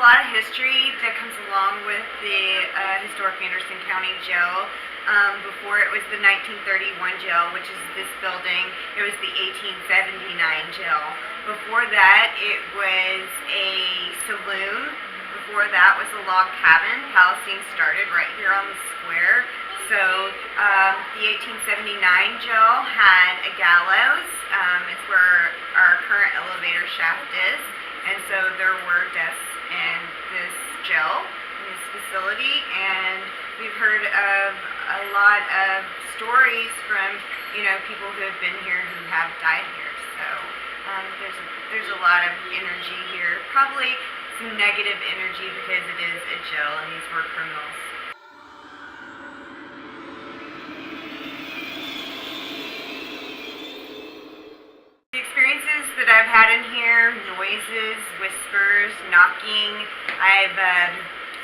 lot of history that comes along with the Historic Anderson County Jail. Before it was the 1931 jail, which is this building. It was the 1879 jail. Before that, it was a saloon. Before that was a log cabin. Palestine started right here on the square. So the 1879 jail had a gallows. It's where our current elevator shaft is. And so there were deaths in this jail, in this facility, and we've heard of a lot of stories from, people who have been here who have died here. So there's a lot of energy here. Probably some negative energy because it is a jail and these were criminals. The experiences that I've had in here, noises, whispers, knocking. I've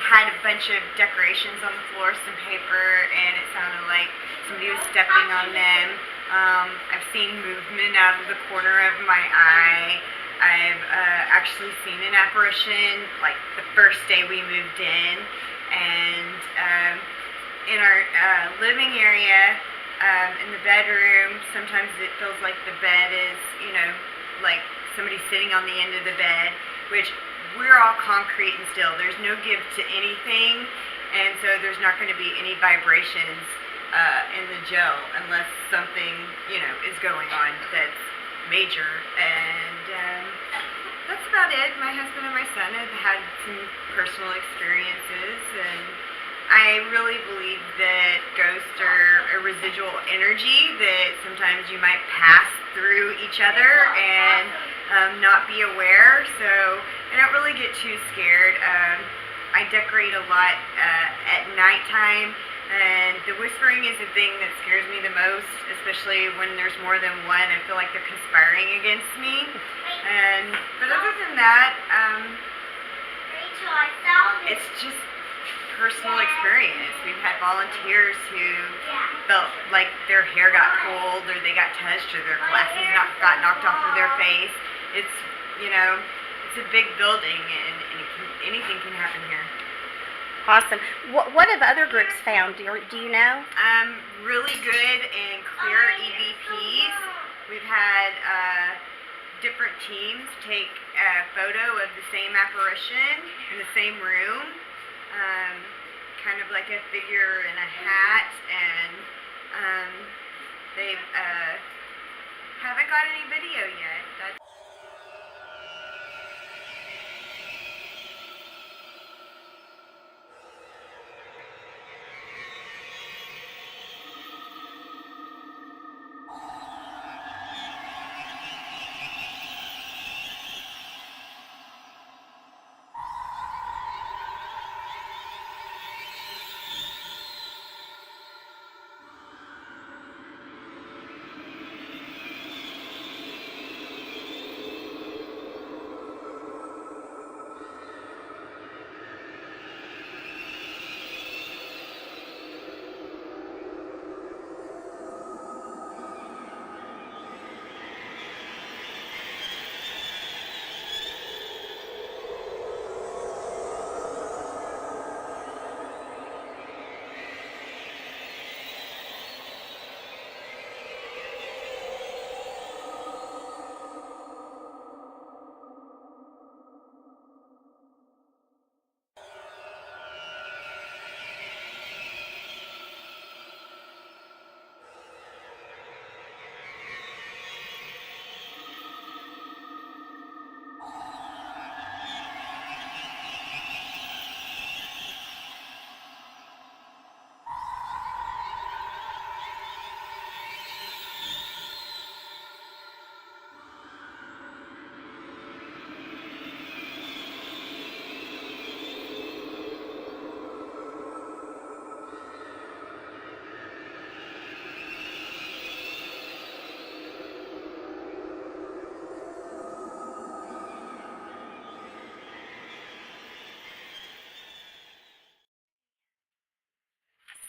had a bunch of decorations on the floor, some paper, and it sounded like somebody was stepping on them. I've seen movement out of the corner of my eye. I've actually seen an apparition like the first day we moved in, and in our living area, in the bedroom, sometimes it feels like the bed is, like somebody sitting on the end of the bed, which we're all concrete and steel. There's no give to anything, and so there's not going to be any vibrations in the jail unless something, is going on that's major. And that's about it. My husband and my son have had some personal experiences, and I really believe that ghosts are a residual energy that sometimes you might pass through each other and not be aware. So I don't really get too scared. I decorate a lot at nighttime, and the whispering is the thing that scares me the most, especially when there's more than one. I feel like they're conspiring against me. But other than that, it's just personal experience. We've had volunteers who felt like their hair got pulled, or they got touched, or their glasses got knocked off of their face. It's it's a big building, and anything can happen here. Awesome. What have other groups found? Do you know? Really good and clear EVPs. We've had different teams take a photo of the same apparition in the same room. Kind of like a figure in a hat, and they haven't got any video yet.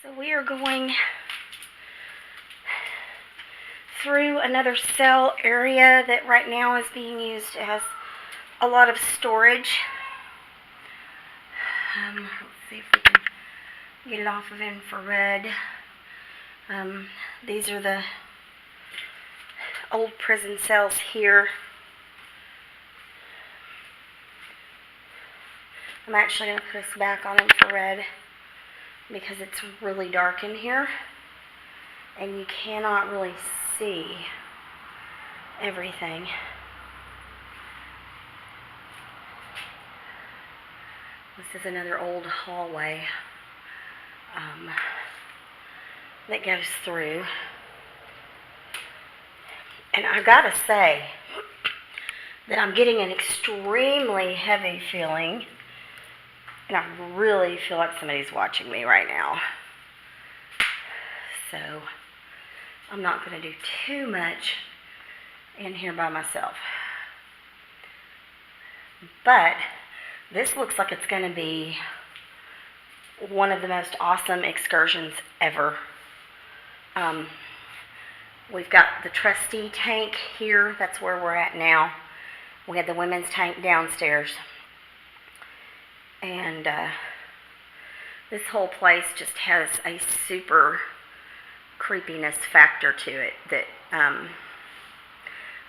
So we are going through another cell area that right now is being used as a lot of storage. Let's see if we can get it off of infrared. These are the old prison cells here. I'm actually going to put us back on infrared because it's really dark in here and you cannot really see everything. This is another old hallway that goes through. And I've got to say that I'm getting an extremely heavy feeling, and I really feel like somebody's watching me right now. So I'm not going to do too much in here by myself. But this looks like it's going to be one of the most awesome excursions ever. We've got the trustee tank here. That's where we're at now. We had the women's tank downstairs. And this whole place just has a super creepiness factor to it that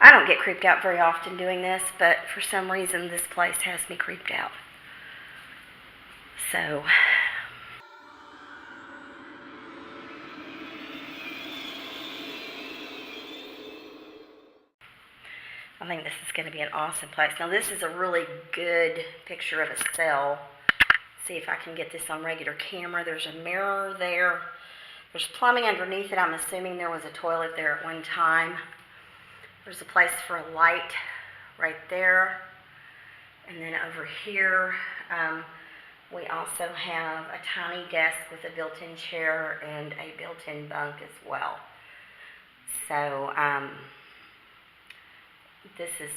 I don't get creeped out very often doing this, but for some reason this place has me creeped out. So I think this is going to be an awesome place. Now this is a really good picture of a cell. See if I can get this on regular camera. There's a mirror there. There's plumbing underneath it. I'm assuming there was a toilet there at one time. There's a place for a light right there. And then over here, we also have a tiny desk with a built-in chair and a built-in bunk as well. So this is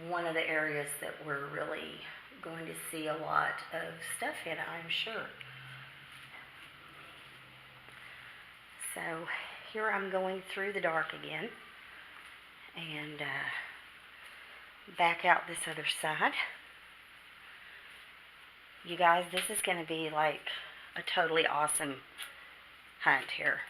one of the areas that we're really going to see a lot of stuff in, I'm sure. So here I'm going through the dark again and back out this other side. You guys, this is going to be like a totally awesome hunt here.